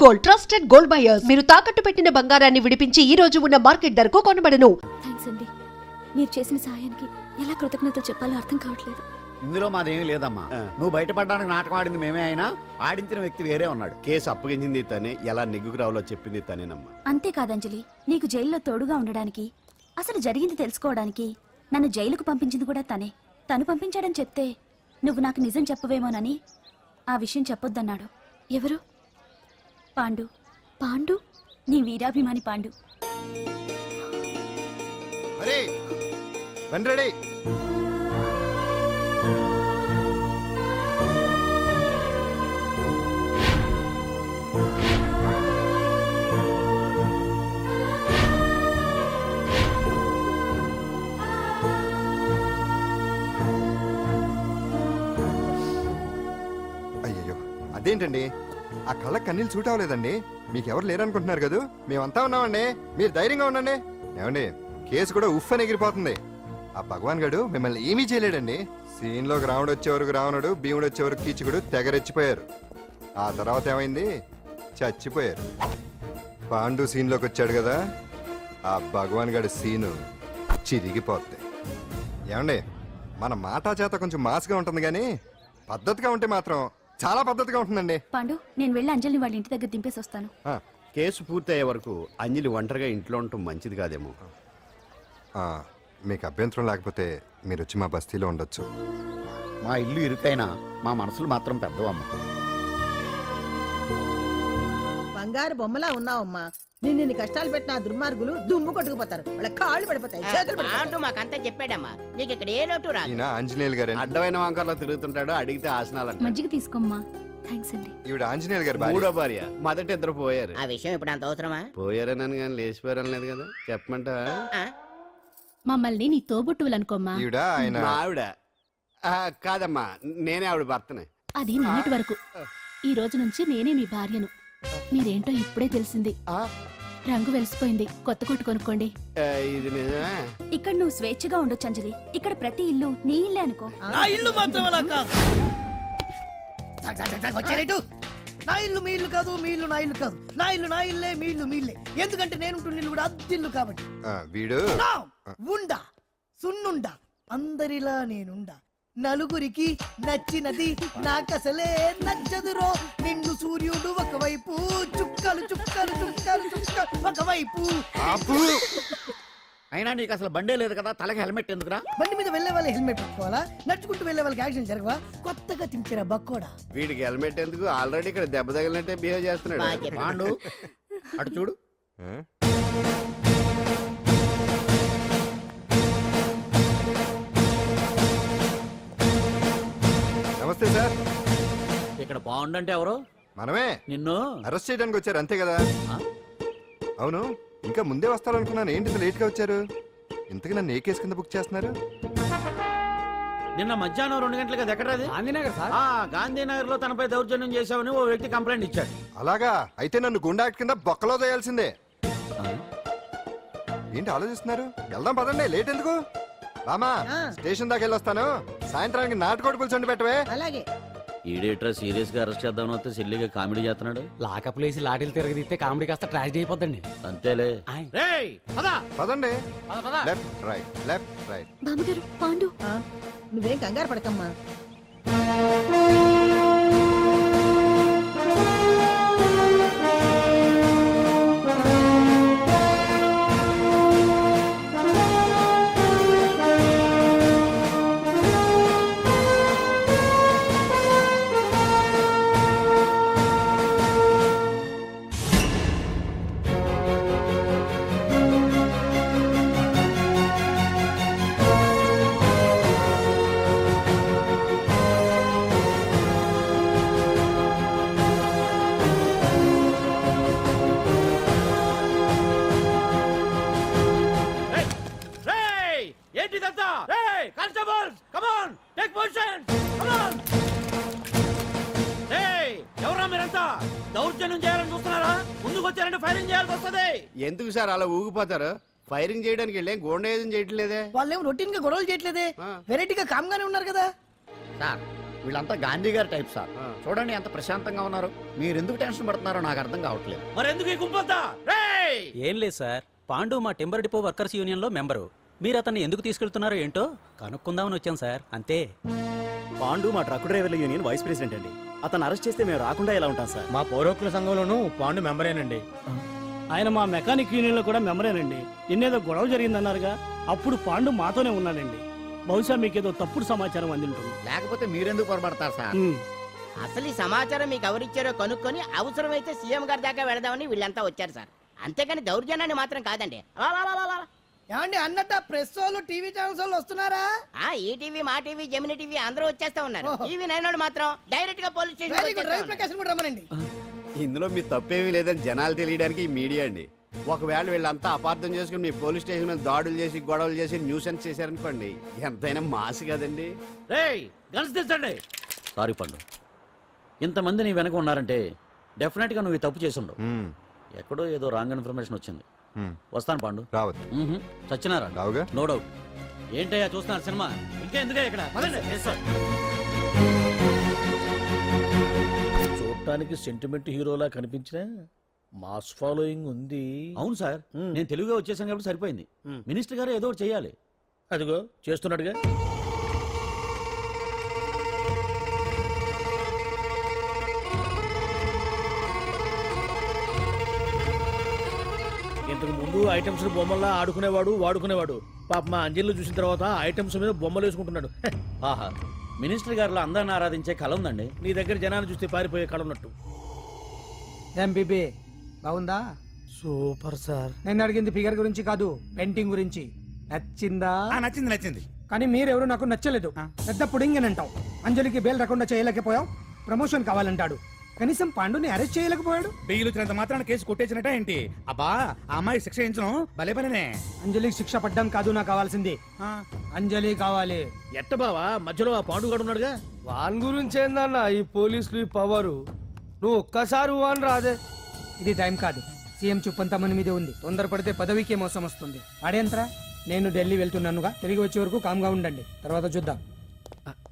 Gold, trusted gold buyers. మీరు తాకట్టు పెట్టిన బంగారాన్ని విడిపించి ఈ రోజు ఉన్న మార్కెట్ ధరకు కొనబడను. థాంక్స్ అండి. మీరు చేసిన సహాయానికి ఎలా కృతజ్ఞతలు చెప్పాలో అర్థం కావట్లేదు. ఇందులో మాదేమీ లేదమ్మా. నువ్వు బయటపడడానికి నాటకం ఆడింది మేమే అయినా ఆడించిన వ్యక్తి వేరే ఉన్నాడు. కేసు అప్పగించింది తనే, ఎలా నెగ్గుకు రావాలో చెప్పింది తనేనమ్మా. అంతేకాదంజలి, నీకు జైల్లో తోడుగా ఉండడానికి, అసలు జరిగింది తెలుసుకోవడానికి నన్ను జైలుకు పంపించింది కూడా తనే. తను పంపించాడని చెప్తే నువ్వు నాకు నిజం చెప్పవేమోనని ఆ విషయం చెప్పొద్దన్నాడు. ఎవరు? పాండు. పాండు, నీ వీరాభిమాని పాండు. అయ్యో, అదేంటండి ఆ కళ్ళ కన్నీళ్ళు సూట్ అవ్వలేదండి. మీకెవరు లేరనుకుంటున్నారు కదా, మేమంతా ఉన్నామండి. మీరు ధైర్యంగా ఉండండి. ఏమండి, కేసు కూడా ఉఫ్ అని ఎగిరిపోతుంది. ఆ భగవాన్ గడు మిమ్మల్ని ఏమీ చేయలేడండి. సీన్ లోకి రావణుడు వచ్చే వరకు రావణుడు, భీముడు వచ్చే వరకు కీచుకుడు తెగరెచ్చిపోయారు. ఆ తర్వాత ఏమైంది? చచ్చిపోయారు. పాండు సీన్ లోకి వచ్చాడు కదా, ఆ భగవాన్ గడి సీను చిరిగిపోద్ది. ఏమండి, మన మాటా చేత కొంచెం మాస్గా ఉంటుంది కానీ పద్ధతిగా ఉంటే మాత్రం చాలా పద్ధతిగా ఉంటుందండి. పాండు, నేను వెళ్ళి అంజలిని వాళ్ళ ఇంటి దగ్గర దింపేసి వస్తాను. కేసు పూర్తయ్యే వరకు అంజలి ఒంటరిగా ఇంట్లో ఉండటం మంచిది కాదేమో. మీకు అభ్యంతరం లేకపోతే మీరు వచ్చి మా బస్తీలో ఉండొచ్చు. మా ఇల్లు ఇరుకైనా మా మనసులు మాత్రం పెద్దవమ్మ. బంగారు బొమ్మలా ఉన్నావమ్మా. నిన్ను కష్టాలు పెట్టిన దుర్మార్గులు దుమ్ము కొట్టుకుపోతారు. వాళ్ళ కాళ్ళు పడిపోతాయి, చేతులు పడిపోతాయి. మాకంతా చెప్పాడమ్మా. నీకు ఇక్కడ ఏ లోటు రాదు. ఈయన ఆంజనేయులు గారు. అడ్డమైన వంకర్లో తిరుగుతుంటాడు, అడిగితే ఆసనాలంట. మజ్జిగ తీసుకోమ్మా. థ్యాంక్స్ అండి. ఈవిడ ఆంజనేయులు గారు మూడో భార్య. మొదట ఇద్దరు పోయారు. ఆ విషయం ఇప్పుడు అంత అవసరమా? పోయారనని కానీ లేచిపోయారని లేదు కదా, చెప్పమంటా? మమ్మల్ని నీ తోబుట్టువులు అనుకోమ్మా. ఈవిడ ఆయన మా ఆవిడ కాదమ్మా, నేనే ఆవిడ భర్తనే. అది నిన్నటి వరకు. ఈ రోజు నుంచి నేనే మీ భార్యను. మీరేంటో ఇప్పుడే తెలిసింది. రంగు వెలిసిపోయింది, కొత్త కొట్టు కొనుక్కోండి. ఇది నిజమే. ఇక్కడ నువ్వు స్వేచ్ఛగా ఉండొచ్చు అంజలి. ఇక్కడ ప్రతి ఇల్లు నీ ఇల్లే అనుకో. నా ఇల్లు మాత్రం అలా కాదు. వచ్చారేటు? నా ఇల్లు మీ ఇల్లు కాదు, మీ ఇల్లు నా ఇల్లు కాదు. నా ఇల్లు నా ఇల్లే, మీ ఇల్లు మీ ఇల్లే. ఎందుకంటే నేను ఇల్లు కూడా అద్దిల్లు కాబట్టి. వీడు ఉండా సున్నుండా, అందరిలా నేనుండా. నలుగురికి నచ్చినది నాకసలే నచ్చదురో. నిన్ను సూర్యుడు ఒకవైపు, చుక్కలు చుక్కలు చుక్కలు చుక్కలు ఒకవైపు. అయినా నీకు అసలు బండే లేదు కదా, తలకి హెల్మెట్ ఎందుకురా? బండి మీద వెళ్లే వాళ్ళ హెల్మెట్ పెట్టుకోవాలా? నడుచుకుంటూ వెళ్లే వాళ్ళకి యాక్సిడెంట్ జరగవా? కొత్తగా తింటారా బక్కోడా? వీడికి హెల్మెట్ ఎందుకు? ఆల్రెడీ ఇక్కడ దెబ్బ తగిలినట్టే బిహేవ్ చేస్తున్నాడు. పాండు అటు చూడు. నమస్తే సార్. ఇక్కడ పాండు అంటే ఎవరు? మనమే. నిన్ను అరెస్ట్ చేయడానికి వచ్చారు అంతే కదా? అవును, ఇంకా ముందే వస్తారనుకున్నాను. ఏంటి లేట్ గా వచ్చారు? ఇంతకు నన్ను ఏ కేసు కింద బుక్ చేస్తున్నారు? నిన్న మధ్యాహ్నం 2 గంటలకు అది ఎక్కడ? గాంధీనగర్ లో తనపై దౌర్జన్యం చేశామని ఓ వ్యక్తి కంప్లైంట్ ఇచ్చాడు. అలాగా? అయితే నన్ను గుండా యాక్ట్ కింద బొక్కలో చేయాల్సిందే. ఏంటి ఆలోచిస్తున్నారు? వెళ్దాం పదండి, లేట్ ఎందుకు? రామా, స్టేషన్ దాకా వెళ్ళొస్తాను. సాయంత్రానికి నాటుకోడి పులుసు పెట్టవే. అలాగే. ఈడేట్రా సీరియస్ గా అరెస్ట్ చేద్దాం వస్తే సిల్లిగా కామెడీ చేస్తున్నాడు. లాకప్ లేసి లాఠీలు తిరగదీస్తే కామెడీ కాస్త ట్రాజడీ అయిపోద్దండి. అంతేలే. పదండి. Left right, left right. బామ్మగారు, పాండు. నువ్వేం కంగారు పడకమ్మా. దౌర్జన్యం చేయాలని చూస్తున్నారా? ముందుకు వచ్చారంటే ఫైరింగ్ చేయాల్సి వస్తుంది. ఎందుకు సార్ అలా ఊగిపోతారు? ఫైరింగ్ చేయడానికి వెళ్ళే గోండేజం చేయట్లేదే. వాళ్ళేమో రొటీన్ గా గొడవలు చేయట్లేదే. వెరైటీగా కామ్ గానే ఉన్నారు కదా సార్. వీళ్ళంతా గాంధీ గారి టైప్ సార్. చూడండి ఎంత ప్రశాంతంగా ఉన్నారు. మీరు ఎందుకు టెన్షన్ పడుతున్నారో నాకు అర్థం కావట్లేదు. మరెందుకు ఈ గుంపంతా? రేయ్! ఏం లేదు సార్, పాండు మా టింబర్ డిపో వర్కర్స్ యూనియన్ లో మెంబరు. మీరు అతన్ని ఎందుకు తీసుకెళ్తున్నారో ఏంటో కనుక్కుందామని వచ్చాం సార్, అంతే. పాండు మా ట్రక్ డ్రైవర్ల యూనియన్ వైస్ ప్రెసిడెంట్ అండి. అతను అరెస్ట్ చేస్తే మేము రాకుండా ఎలా ఉంటాం సార్? మా పౌరోక్ల సంఘంలోనూ పాండు మెంబరేనండి. ఆయన మా మెకానిక్ యూనియన్ లో కూడా మెంబరేనండి. నిన్నేదో గొడవ జరిగిందన్నారుగా, అప్పుడు పాండు మాతోనే ఉన్నాడండి. బహుశా మీకేదో తప్పుడు సమాచారం అందింటుంది. లేకపోతే మీరెందుకు పొరపడతారు సార్? అసలు ఈ సమాచారం మీకు ఎవరిచ్చారో కనుక్కొని అవసరమైతే సీఎం గారి దాకా వెళదామని వీళ్ళంతా వచ్చారు సార్. అంతేకాని దౌర్జన్యాన్ని మాత్రం కాదండి. ఏమండి అన్నట్ట ప్రెస్ వాళ్ళు టీవీ ఛానల్స్ వాళ్ళు వస్తున్నారా? ఈ టీవీ, మా టీవీ, జెమిని టీవీ అందరూ వచ్చేస్తా ఉన్నారు. టీవీ నైన్ మాత్రం డైరెక్ట్ గా పోలీస్ స్టేషన్ కూడా రమ్మనండి. ఇందులో మీ తప్పేమీ లేదని జనాలు తెలియడానికి ఈ మీడియా అండి. ఒకవేళ వీళ్ళంతా అపార్థం చేసుకుని మీ పోలీస్ స్టేషన్ మీద దాడులు చేసి గొడవలు చేసి న్యూసెన్స్ చేశారనుకోండి, ఎంతైనా మాసి కదండి. రేయ్, గన్స్ తెచ్చండి. సారీ పండు, ఇంతమంది నీ వెనక ఉన్నారంటే డెఫినెట్ గా నువ్వు ఈ తప్పు చేసి ఉండవు. ఎక్కడో ఏదో రాంగ్ ఇన్ఫర్మేషన్ వచ్చింది. వస్తాను పాండు. రావద్దు. చచ్చినారా? రావుగా. No doubt. ఏంటయ్యా చూస్తున్నారు సినిమా? ఇంకా ఎందుకే ఇక్కడ? పదండి. చూడటానికి సెంటిమెంట్ హీరోలా కనిపించిన మాస్ ఫాలోయింగ్ ఉంది. అవును సార్, నేను తెలుగుగా వచ్చేసాను కాబట్టి సరిపోయింది. మినిస్టర్ గారు ఏదో ఒకటి చేయాలి. అదిగో చేస్తున్నాడుగా. ఇంతకు ముందు ఐటమ్స్ బొమ్మల్లా ఆడుకునేవాడు, వాడుకునేవాడు. పాప మా అంజలిలో చూసిన తర్వాత ఐటమ్స్ మీద బొమ్మలు వేసుకుంటున్నాడు. ఆహా, మినిస్టర్ గారిలో అందరిని ఆరాధించే కళ ఉందండి. నీ దగ్గర జనాన్ని చూస్తే పారిపోయే కళ ఉన్నట్టు. ఎంబీబీ బాగుందా? Super sir. నేను అడిగింది ఫిగర్ గురించి కాదు, పెయింటింగ్ గురించి. నచ్చిందా? నచ్చింది నచ్చింది. కానీ మీరెవరు నాకు నచ్చలేదు. పెద్ద పుడింగినంటావు. అంజలికి బెయిల్ రాకుండా చేయలేకపోయావు. ప్రమోషన్ కావాలంటాడు. కనీసం పాండుని అరెస్ట్ చేయలేకపోయాడు. బెయిల్ వచ్చినంత మాత్రాన కేసు కొట్టేసినట్ట ఏంటి? అబ్బా, ఆ అమ్మాయి శిక్ష వేయించడం భలే పనినే. అంజలికి శిక్ష పడ్డం కాదు నాకు కావాల్సింది. అంజలి కావాలి. ఎట్ట బావా, మధ్యలో ఆ పాండుగాడు ఉన్నాడుగా. వాన్ గురించి ఏందన్నా ఈ పోలీసులు ఈ పవరు? నువ్వు ఒక్కసారి వాన్ రాదే. ఇది టైం కాదు. సీఎం చూపంతా మన మీదే ఉంది. తొందరపడితే పదవికే మోసం వస్తుంది. అడేంతరా, నేను ఢిల్లీ వెళ్తున్నానుగా. తిరిగి వచ్చే వరకు కామ్గా ఉండండి, తర్వాత చూద్దాం.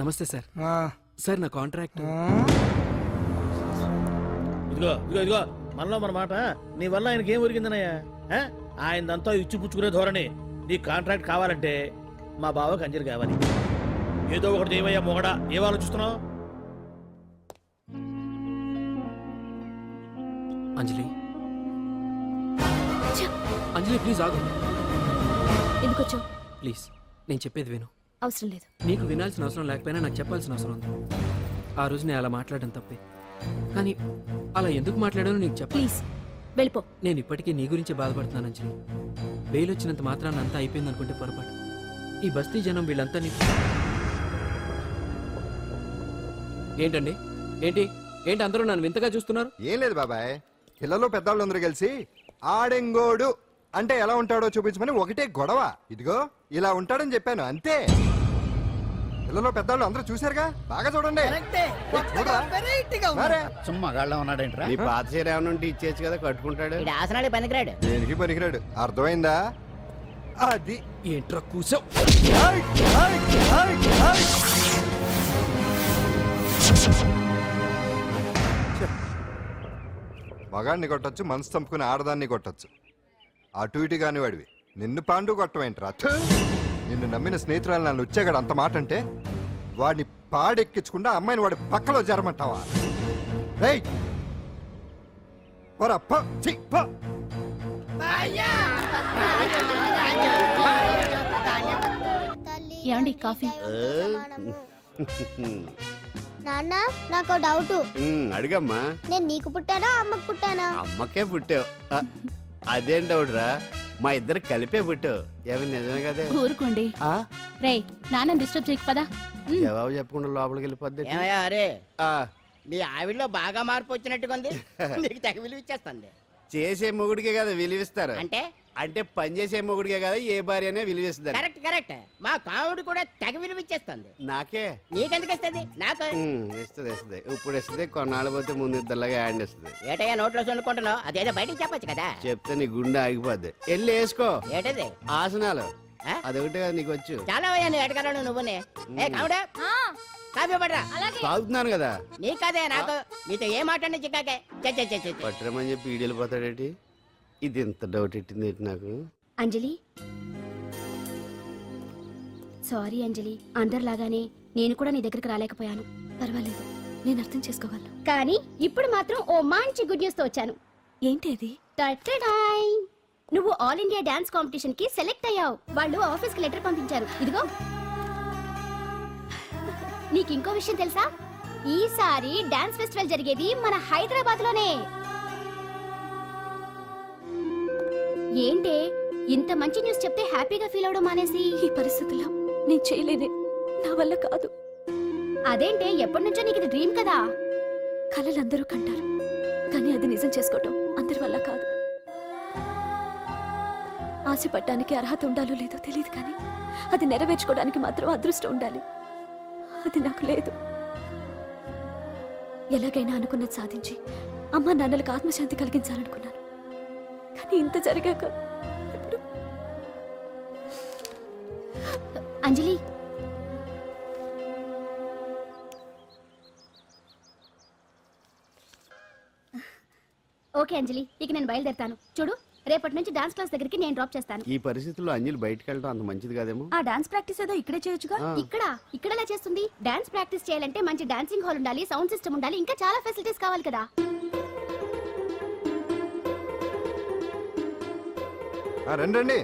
నమస్తే సార్. సార్ నా కాంట్రాక్ట్. ఇదిగో ఇదిగో ఇదిగో, మనలో మన మాట. నీ వల్ల ఆయనకి ఏం ఒరిగిందనయ్యా? ఆయనదంతా ఇచ్చిపుచ్చుకునే ధోరణి. నీ కాంట్రాక్ట్ కావాలంటే మా బావకి అంజలి కావాలి. ఏదో ఒకటి ఏమయ్యా మొగడా, ఏం ఆలోచిస్తున్నావు? అంజలి, అంజలి ప్లీజ్ ఆగు. ఎందుకు వచ్చావు? ప్లీజ్ నేను చెప్పేది విను. అవసరం లేదు. నీకు వినాల్సిన అవసరం లేకపోయినా నాకు చెప్పాల్సిన అవసరం ఉంది. ఆ రోజు నేను అలా మాట్లాడడం తప్పే, కానీ అలా ఎందుకు మాట్లాడానో నీకు చెప్ప. ప్లీజ్ వెళ్ళిపో. నేను ఇప్పటికీ నీ గురించి బాధపడుతున్నాను అంజలి. బెయిల్ వచ్చినంత మాత్రాన్ని అంతా అయిపోయింది అనుకుంటే పొరపాటు. ఈ బస్తీ జనం వీళ్ళంతా ఏంటండి? ఏంటి ఏంటి అందరూ నన్ను వింతగా చూస్తున్నారు? ఏం లేదు బాబాయ్, పిల్లలు పెద్దవాళ్ళు అందరూ కలిసి ఆడెంగోడు అంటే ఎలా ఉంటాడో చూపించమని ఒకటే గొడవ. ఇదిగో ఇలా ఉంటాడని చెప్పాను, అంతే. పిల్లలు పెద్దవాళ్ళు అందరూ చూశారుగా, బాగా చూడండి. మరే. మగాళ్ళ ఉన్నాడేంట్రా? నీ పాత చీర ఏమైనా ఉంటే ఇచ్చేచ్చు కదా, కట్టుకుంటాడు. ఇది ఆసనాడే పనికిరాడు. దేనికి పనికిరాడు, అర్థమైందా? అది ఏంట్రా కూసావ్? మగాడిని కొట్టచ్చు, మనసు చంపుకుని ఆడదాన్ని కొట్టచ్చు. అటు ఇటు కాని వాడివి నిన్ను పాండు కొట్టమేంట్రా? నిన్ను నమ్మిన స్నేహితురాలు నన్ను వచ్చాగాడు అంత మాట అంటే, వాడిని పాడెక్కించకుండా అమ్మాయిని వాడి పక్కలో జరమంటావా? రేయ్ పోరా, పో, ఛీ, పో. ఏమండి కాఫీ? నాన్న నాకు డౌట్. అడిగమ్మా. నేను నీకు పుట్టానా అమ్మకు పుట్టానా? అమ్మకే పుట్టావు. అదేం డౌట్ రా, మా ఇద్దరు కలిపే పుట్టావు. ఏమి నిజమే కదా? ఊరుకోండి. రే నాన్న డిస్టర్బ్ చేయకు పదా. జవాబు చెప్పకుండా లోపలికి వెళ్ళిపోద్ది. ఏమయ్యా అరే, నీ ఆవిడలో బాగా మార్పు వచ్చినట్టుగా ఉంది. నీకు తెగ విలువ ఇచ్చేస్తుంది. చేసే మొగుడికే కదా విలువిస్తారు. అంటే అంటే పని చేసే మొగుడికే కదా ఏ భార్య అనే విలువిస్తారు. Correct correct. మా కావుడు కూడా తెగ విలువ ఇచ్చేస్తుంది. నాకే. నీకెందుకు ఇస్తుంది? నాకు ఇస్తుంది ఇస్తుంది. ఇప్పుడు ఇస్తుంది, కొన్నాళ్ళు పోతే ముందు ఇద్దరులాగా హ్యాండ్ ఇస్తుంది. ఏటయ్యా నోట్లో చల్లుకుంటున్నావు? అదేదో బయటికి చెప్పొచ్చు కదా. చెప్తే నీ గుండె ఆగిపోద్ది. వెళ్ళి వేసుకో. ఏటది? ఆసనాలు. అదొకటే నీకు వచ్చు. చాలా అయ్యా నువ్వు ఎడగలను నువ్వునే. ఏ కావుడా కాఫీ పడరా. తాగుతున్నాను కదా. నీ కాదే నాకు నీతో ఏ మాట్లాడి చిక్కాకే. పట్టరమని చెప్పి ఈడెళ్ళి పోతాడేటి. ఇది ఎంత డౌట్ ఎట్టింది ఏంటి నాకు. అంజలి, సారీ అంజలి, అందరిలాగానే నేను కూడా నీ దగ్గరికి రాలేకపోయాను. పర్వాలేదు, నేను అర్థం చేసుకోగలను. కానీ ఇప్పుడు మాత్రం ఓ మంచి గుడ్ న్యూస్ తో వచ్చాను. ఏంటి అది? నువ్వు ఆల్ ఇండియా డాన్స్ కాంపిటీషన్ కి సెలెక్ట్ అయ్యావు. వాళ్ళు ఆఫీస్ కి లెటర్ పంపించారు. ఇదిగో. నీకు ఇంకో విషయం తెలుసా? ఈసారి డాన్స్ ఫెస్టివల్ జరిగేది మన హైదరాబాద్ లోనే. ఏంటే ఇంత మంచి న్యూస్ చెప్తే హ్యాపీగా ఫీల్ అవడం మానేసి? ఈ పరిస్థితుల్లో నేను చేయలేనే, నా వల్ల కాదు. అదేంటే ఎప్పటి నుంచో నీకు ఇది డ్రీమ్ కదా? కలలు అందరూ కంటారు, కానీ అది నిజం చేసుకోవటం అందరి వల్ల కాదు. ఆశపడటానికి అర్హత ఉండాలో లేదో తెలియదు, కానీ అది నెరవేర్చుకోవడానికి మాత్రం అదృష్టం ఉండాలి. అది నాకు లేదు. ఎలాగైనా అనుకున్నది సాధించి అమ్మా నాన్నలకు ఆత్మశాంతి కలిగించాలనుకున్నాను, కానీ ఇంత జరిగాక ఇప్పుడు. అంజలి, ఓకే అంజలి, ఇక నేను బయలుదేరుతాను. చూడు, రేపటి నుంచి డాన్స్ క్లాస్ దగ్గరికి నేను డ్రాప్ చేస్తాను. ఈ పరిస్థితుల్లో అంజలి బయటకు వెళ్ళడం అంత మంచిది కాదేమో. ఆ డాన్స్ ప్రాక్టీస్ ఏదో ఇక్కడే చేయొచ్చుగా. ఇక్కడ ఎలా చేస్తుంది? డాన్స్ ప్రాక్టీస్ చేయాలంటే మంచి డాన్సింగ్ హాల్ ఉండాలి, సౌండ్ సిస్టమ్ ఉండాలి, ఇంకా చాలా ఫెసిలిటీస్ కావాలి కదా. రండి.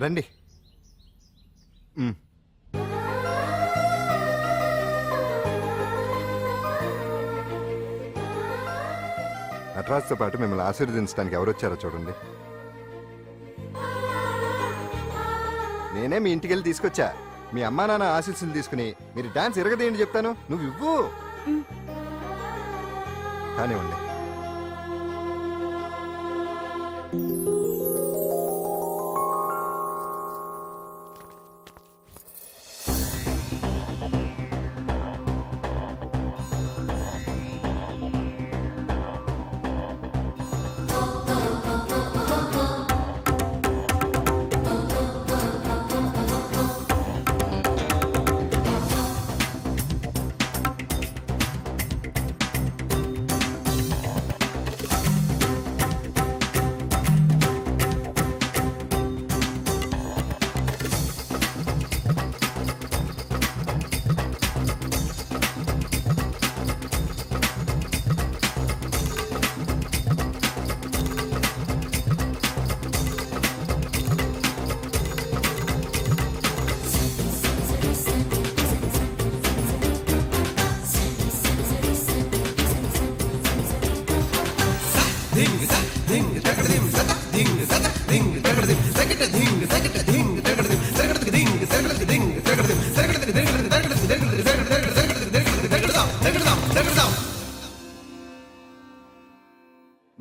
రండి. నటరాజ్తో పాటు మిమ్మల్ని ఆశీర్వదించడానికి ఎవరు వచ్చారో చూడండి. నేనే మీ ఇంటికి వెళ్ళి తీసుకొచ్చా. మీ అమ్మా నాన్న ఆశీస్సులు తీసుకుని మీరు డాన్స్ ఎరగదేంటి చెప్తాను. నువ్వు ఇవ్వు. కానివ్వండి.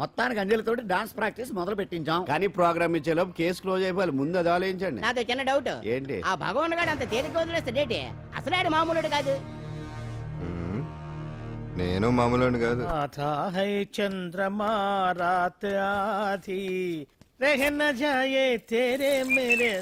మొత్తానికి అంజలితోటి డాన్స్ ప్రాక్టీస్ మొదలు పెట్టించాం. కానీ ప్రోగ్రామ్ ఇచ్చేలోపు కేసు క్లోజ్ అయిపోవాలి. ముందు అది ఆలోచించండి. నాతో చిన్న డౌట్. ఏంటి? ఆ భగవాన్ గారు అంత తేలిక వదిలేస్తాడేటి? అసలు ఆడు మామూలుడు కాదు. నేను మామూలు కాదు. చంద్రమా రాత్ ఆధీ రహ న జాయే తేరే మేరే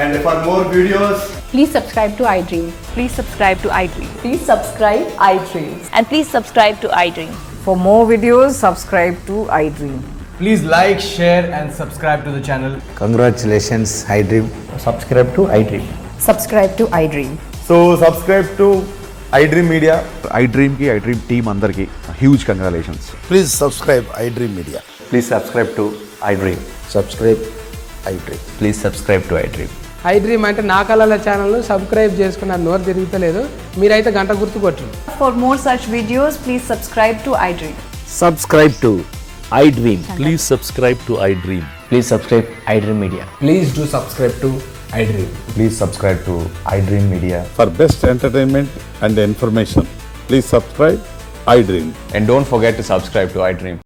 And for more videos, please subscribe to iDream. Please subscribe to iDream. Please subscribe iDream. And please subscribe to iDream. For more videos, subscribe to iDream. please like, share and subscribe to the channel. Congratulations, iDream. Subscribe to iDream. Subscribe to iDream. So subscribe to iDream Media. iDream team అందరికి huge congratulations. Please subscribe iDream media. Please subscribe to iDream. Subscribe iDream. Please subscribe to iDream. IDream అంటే నా కళల ఛానల్ను subscribe చేసుకున్న నోరు తిరుగుతలేదు, మీరైతే గంట గుర్తు కొట్టండి. For more such videos, please subscribe to iDream. Subscribe to I dream. Please subscribe to iDream. Please subscribe iDream Media. Please do subscribe to iDream. Please subscribe to iDream Media. For best entertainment and information please subscribe I dream. And don't forget to subscribe to iDream.